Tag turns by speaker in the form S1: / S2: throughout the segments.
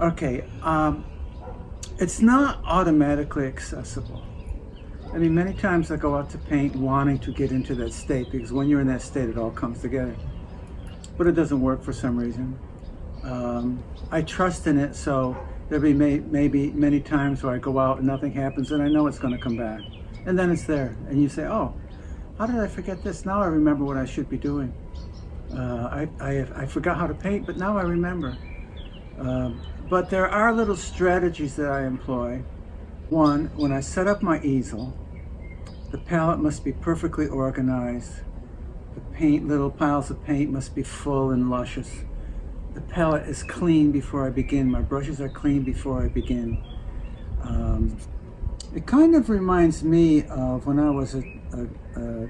S1: Okay, it's not automatically accessible. I mean, many times I go out to paint wanting to get into that state because when you're in that state, it all comes together. But it doesn't work for some reason. I trust in it, so there'll be maybe many times where I go out and nothing happens, and I know it's going to come back. And then it's there, and you say, "Oh, how did I forget this? Now I remember what I should be doing. I forgot how to paint, but now I remember." But there are little strategies that I employ. One, when I set up my easel, the palette must be perfectly organized. The paint, little piles of paint must be full and luscious. The palette is clean before I begin. My brushes are clean before I begin. It kind of reminds me of when I was a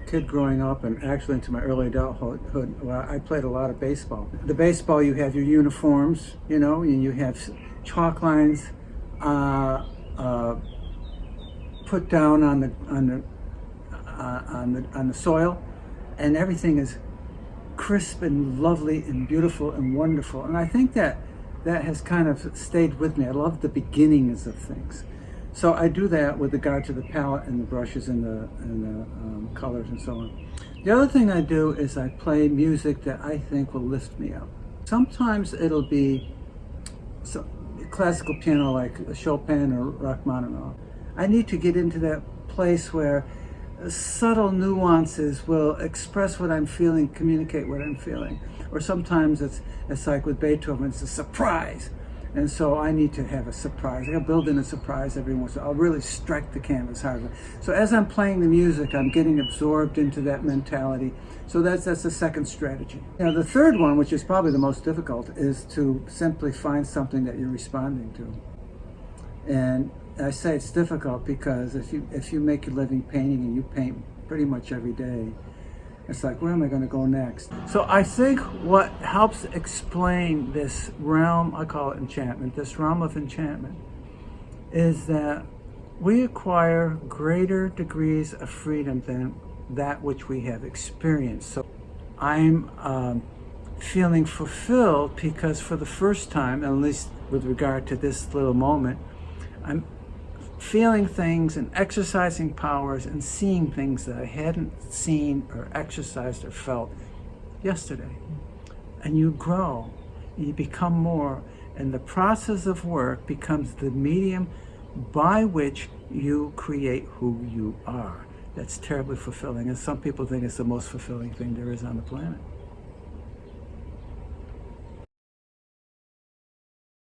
S1: kid growing up, and actually into my early adulthood, where I played a lot of baseball. The baseball, you have your uniforms, and you have chalk lines put down on the soil, and everything is crisp and lovely and beautiful and wonderful. And I think that has kind of stayed with me. I love the beginnings of things. So I do that with regard to the palette and the brushes and the colors and so on. The other thing I do is I play music that I think will lift me up. Sometimes it'll be classical piano like Chopin or Rachmaninoff. I need to get into that place where subtle nuances will express what I'm feeling, communicate what I'm feeling. Or sometimes it's like with Beethoven, it's a surprise. And so I need to have a surprise. I'll build in a surprise every once in a while. I'll really strike the canvas hard. So as I'm playing the music, I'm getting absorbed into that mentality. So that's the second strategy. Now the third one, which is probably the most difficult, is to simply find something that you're responding to. And I say it's difficult because if you make your living painting and you paint pretty much every day, it's like, where am I going to go next? So I think what helps explain this realm, I call it enchantment, this realm of enchantment, is that we acquire greater degrees of freedom than that which we have experienced. So I'm feeling fulfilled because for the first time, at least with regard to this little moment, I'm feeling things and exercising powers and seeing things that I hadn't seen or exercised or felt yesterday. And you grow, and you become more, and the process of work becomes the medium by which you create who you are. That's terribly fulfilling, and some people think it's the most fulfilling thing there is on the planet.